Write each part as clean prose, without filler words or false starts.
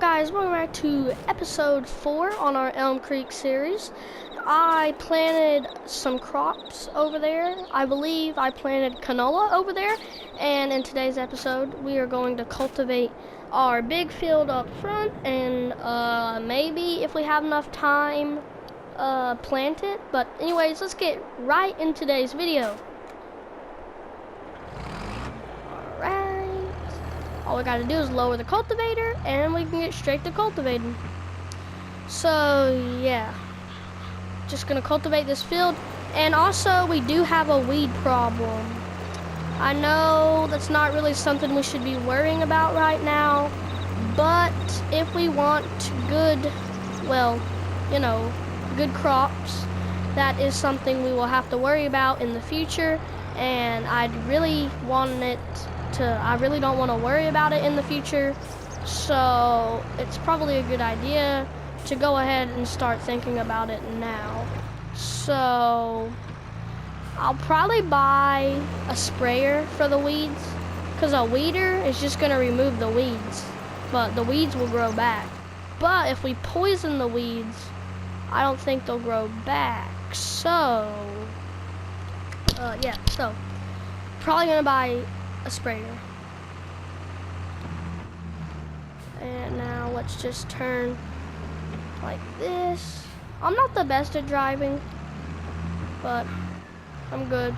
guys, welcome back to episode 4 on our Elm Creek series. I planted some crops over there. I believe I planted canola over there. And in today's episode, we are going to cultivate our big field up front and maybe if we have enough time, plant it. But anyways, let's get right in today's video. All we gotta do is lower the cultivator and we can get straight to cultivating. So yeah, just gonna cultivate this field. And also we do have a weed problem. I know that's not really something we should be worrying about right now, but if we want good, well, you know, good crops, that is something we will have to worry about in the future. And I really don't want to worry about it in the future, so it's probably a good idea to go ahead and start thinking about it now. So I'll probably buy a sprayer for the weeds, because a weeder is just going to remove the weeds, but the weeds will grow back. But if we poison the weeds, I don't think they'll grow back. So yeah, so probably going to buy a sprayer. And now let's just turn like this. I'm not the best at driving, but I'm good.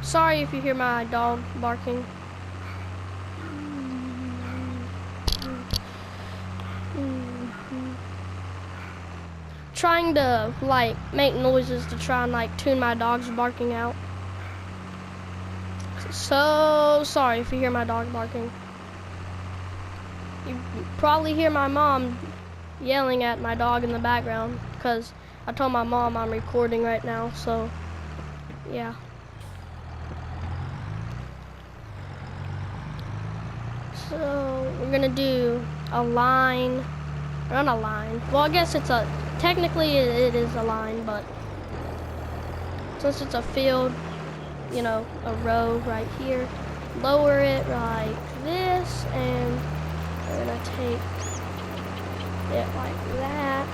Sorry if you hear my dog barking. Trying to like make noises to try and like tune my dog's barking out. So sorry if you hear my dog barking. You probably hear my mom yelling at my dog in the background because I told my mom I'm recording right now, so yeah. So we're gonna do a line, or not a line, well I guess it's a, technically it is a line, but since it's a field, you know, a row right here, lower it like this, and we're gonna take it like that.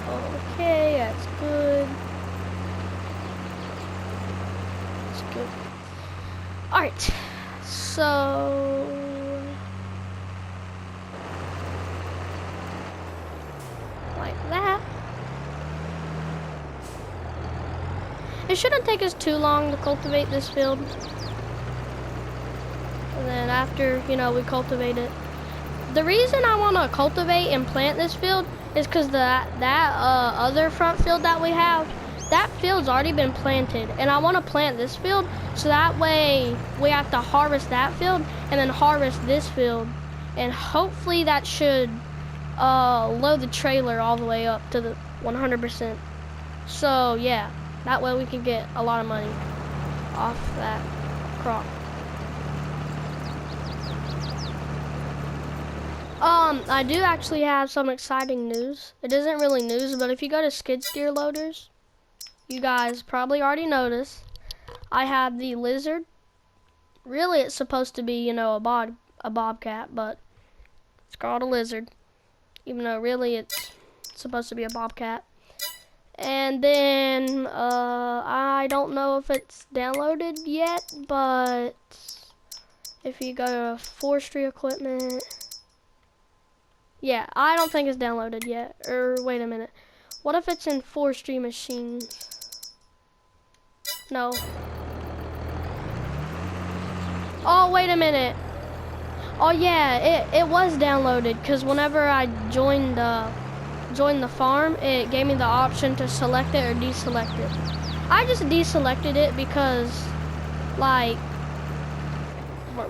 Okay, that's good. That's good. Alright, so like that. It shouldn't take us too long to cultivate this field. And then after, you know, we cultivate it. The reason I want to cultivate and plant this field is because that other front field that we have, that field's already been planted. And I want to plant this field so that way we have to harvest that field and then harvest this field. And hopefully that should load the trailer all the way up to the 100%. So yeah. That way we can get a lot of money off that crop. I do actually have some exciting news. It isn't really news, but if you go to skid steer loaders, you guys probably already noticed, I have the lizard. Really, it's supposed to be, you know, a bobcat, but it's called a lizard, even though really it's supposed to be a bobcat. And then I don't know if it's downloaded yet, but if you go to forestry equipment, yeah, I don't think it's downloaded yet. Or wait a minute, what if it's in forestry machines? No. Oh, wait a minute. Oh yeah, it was downloaded, because whenever I joined the farm, it gave me the option to select it or deselect it. I just deselected it because, like,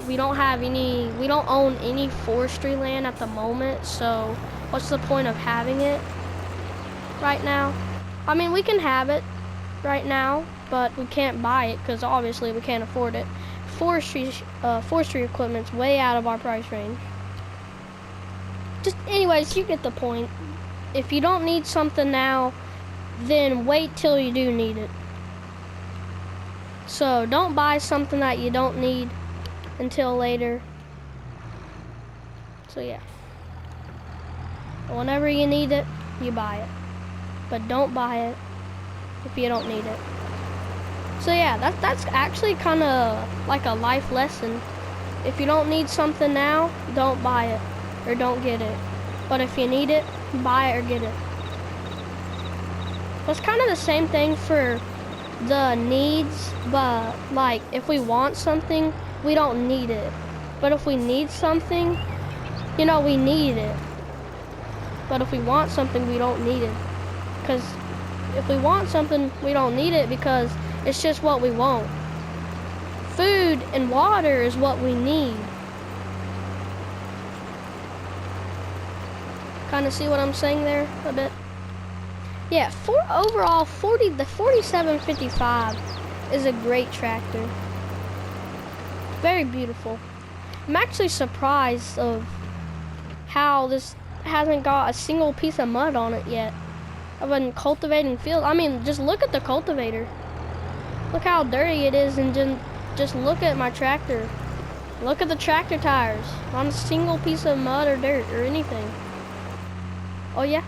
we don't own any forestry land at the moment, so what's the point of having it right now? I mean, we can have it right now, but we can't buy it because obviously we can't afford it. Forestry equipment's way out of our price range. Just anyways, you get the point. If you don't need something now, then wait till you do need it. So don't buy something that you don't need until later. So yeah. Whenever you need it, you buy it. But don't buy it if you don't need it. So yeah, that's actually kind of like a life lesson. If you don't need something now, don't buy it or don't get it. But if you need it, buy it or get it. That's kind of the same thing for the needs, but like if we want something, we don't need it. But if we need something, you know, we need it. But if we want something, we don't need it. Because if we want something, we don't need it because it's just what we want. Food and water is what we need. Kind of see what I'm saying there a bit? Yeah, overall, the 4755 is a great tractor. Very beautiful. I'm actually surprised of how this hasn't got a single piece of mud on it yet. I've been cultivating field. I mean, just look at the cultivator. Look how dirty it is, and just look at my tractor. Look at the tractor tires. Not a single piece of mud or dirt or anything. Oh yeah,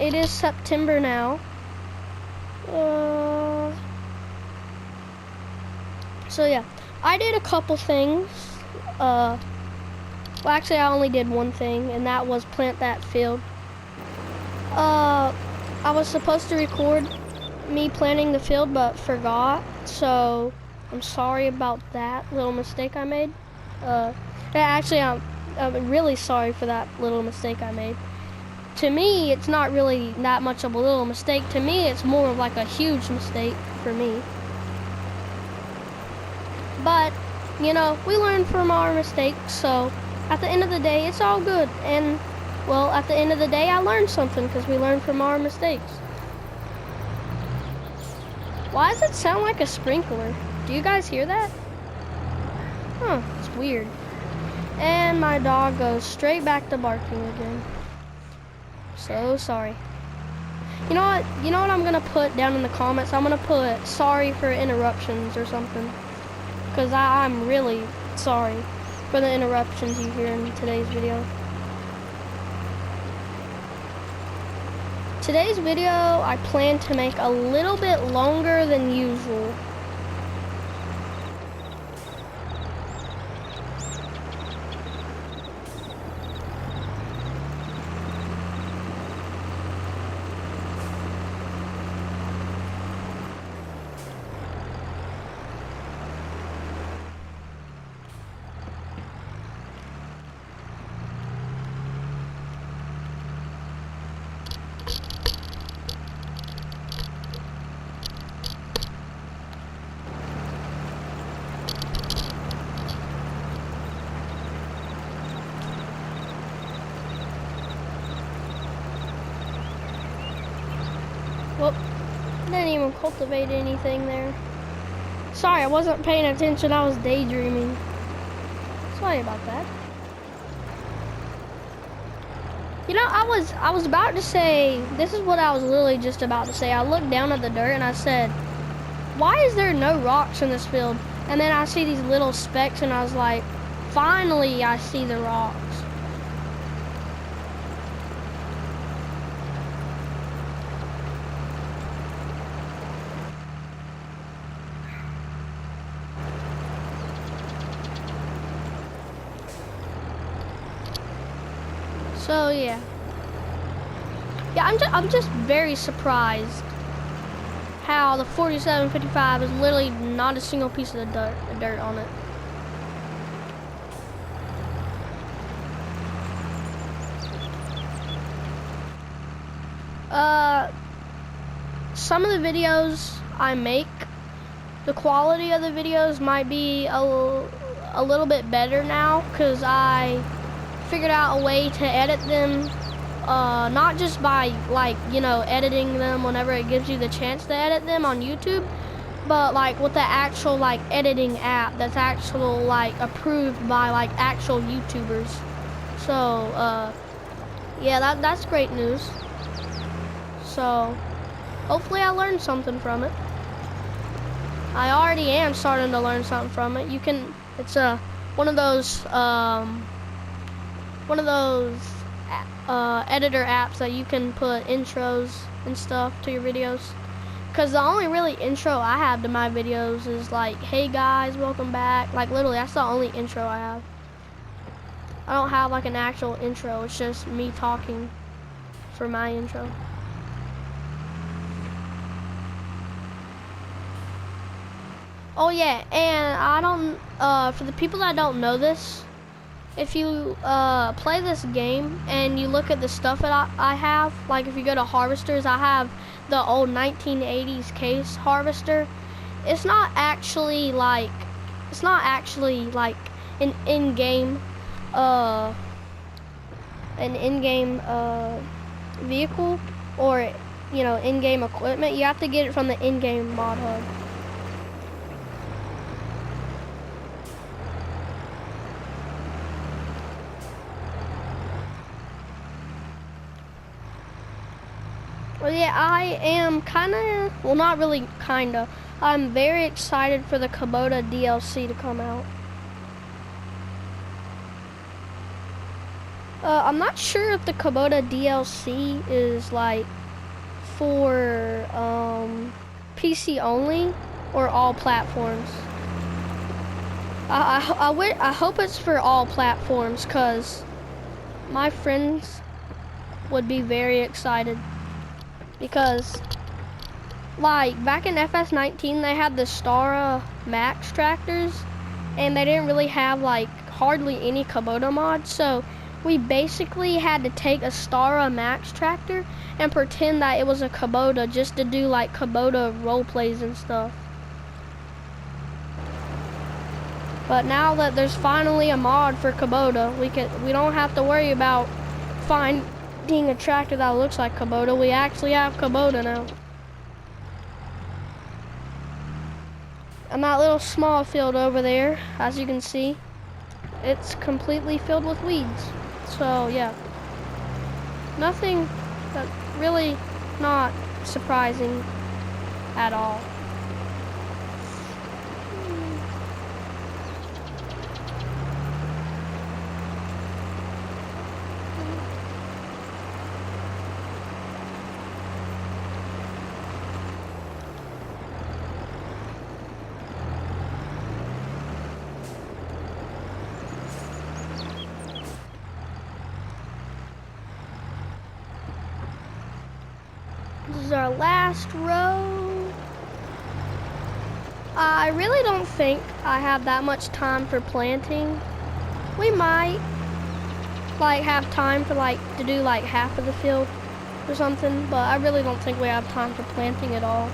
it is September now. So yeah, I did a couple things. Well, actually I only did one thing, and that was plant that field. I was supposed to record me planting the field, but forgot. So I'm sorry about that little mistake I made. Actually, I'm really sorry for that little mistake I made. To me, it's not really that much of a little mistake. To me, it's more of like a huge mistake for me. But, you know, we learn from our mistakes, so at the end of the day, it's all good. And, well, at the end of the day, I learned something because we learned from our mistakes. Why does it sound like a sprinkler? Do you guys hear that? Huh, it's weird. And my dog goes straight back to barking again. So sorry. You know what I'm gonna put down in the comments? I'm gonna put sorry for interruptions or something. Because I'm really sorry for the interruptions you hear in today's video. Today's video I plan to make a little bit longer than usual. Well, didn't even cultivate anything there. Sorry, I wasn't paying attention. I was daydreaming. Sorry about that. You know, I was about to say, this is what I was literally just about to say. I looked down at the dirt and I said, why is there no rocks in this field? And then I see these little specks and I was like, finally I see the rocks. So yeah, I'm just very surprised how the 4755 is literally not a single piece of the dirt on it. Some of the videos I make, the quality of the videos might be a little bit better now because I figured out a way to edit them, not just by like, you know, editing them whenever it gives you the chance to edit them on YouTube, but like with the actual like editing app that's actual like approved by like actual YouTubers. So yeah, that's great news. So hopefully I learned something from it. I already am starting to learn something from it. It's one of those one of those editor apps that you can put intros and stuff to your videos. Cause the only really intro I have to my videos is like, hey guys, welcome back. Like literally, that's the only intro I have. I don't have like an actual intro. It's just me talking for my intro. Oh yeah, and I don't, for the people that don't know this, if you play this game and you look at the stuff that I have, like if you go to harvesters, I have the old 1980s case harvester. It's not actually like an in-game vehicle or in-game equipment. You have to get it from the in-game mod hub. Well, yeah, I am well, not really kinda. I'm very excited for the Kubota DLC to come out. I'm not sure if the Kubota DLC is like for PC only or all platforms. I hope it's for all platforms, cause my friends would be very excited. Because, like, back in FS19, they had the Stara Max tractors, and they didn't really have, like, hardly any Kubota mods, so we basically had to take a Stara Max tractor and pretend that it was a Kubota just to do, like, Kubota role plays and stuff. But now that there's finally a mod for Kubota, we don't have to worry about finding a tractor that looks like Kubota. We actually have Kubota now. And that little small field over there, as you can see, it's completely filled with weeds. So yeah, nothing that really not surprising at all. This is our last row. I really don't think I have that much time for planting. We might like have time for to do like half of the field or something, but I really don't think we have time for planting at all.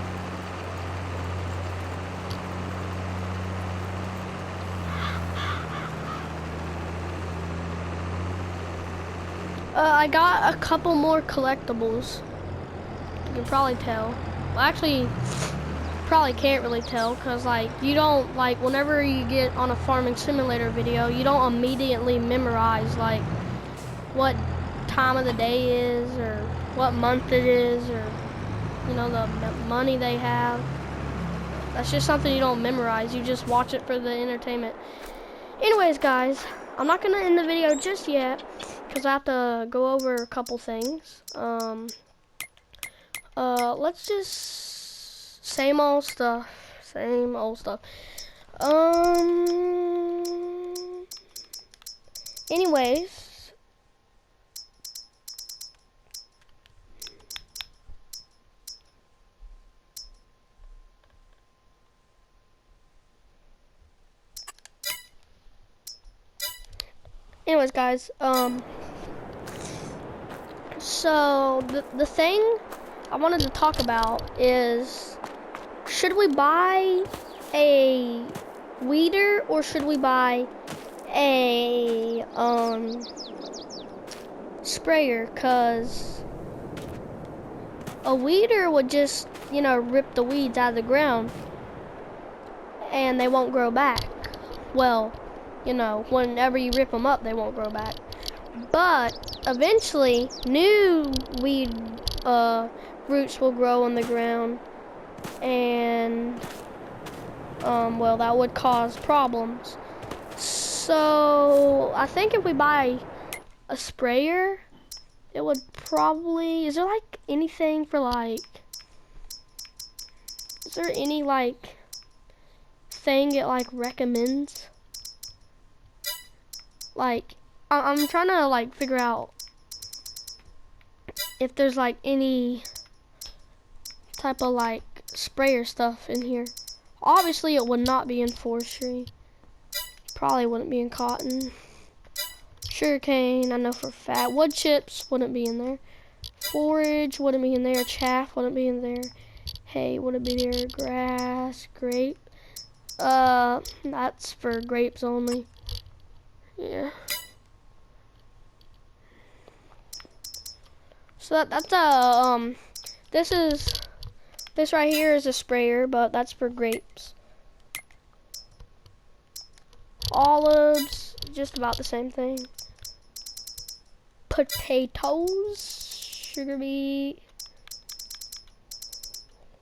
I got a couple more collectibles. You can probably tell. Well, actually, probably can't really tell, because you don't, whenever you get on a farming simulator video, you don't immediately memorize what time of the day is or what month it is or the money they have. That's just something you don't memorize. You just watch it for the entertainment. Anyways, guys, I'm not gonna end the video just yet because I have to go over a couple things. Let's just same old stuff. Anyways, guys, so the thing I wanted to talk about is, should we buy a weeder or should we buy a sprayer? Cause a weeder would just rip the weeds out of the ground and they won't grow back. Well, whenever you rip them up, they won't grow back. But eventually, new weed roots will grow on the ground, and well, that would cause problems. So I think if we buy a sprayer, it would probably, is there like anything for like, is there any like thing it like recommends? Like, I'm trying to like figure out if there's like any type of like sprayer stuff in here. Obviously it would not be in forestry. Probably wouldn't be in cotton. Sugarcane, I know for a fact. Wood chips wouldn't be in there. Forage wouldn't be in there. Chaff wouldn't be in there. Hay wouldn't be there. Grass, grape. That's for grapes only. Yeah. So that's a this right here is a sprayer, but that's for grapes. Olives, just about the same thing. Potatoes, sugar beet.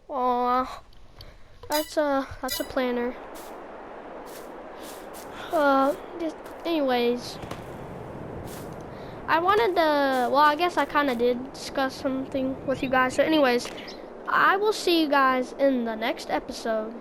Aw, that's a planter. Just anyways, I wanted to. Well, I guess I kind of did discuss something with you guys. So, anyways, I will see you guys in the next episode.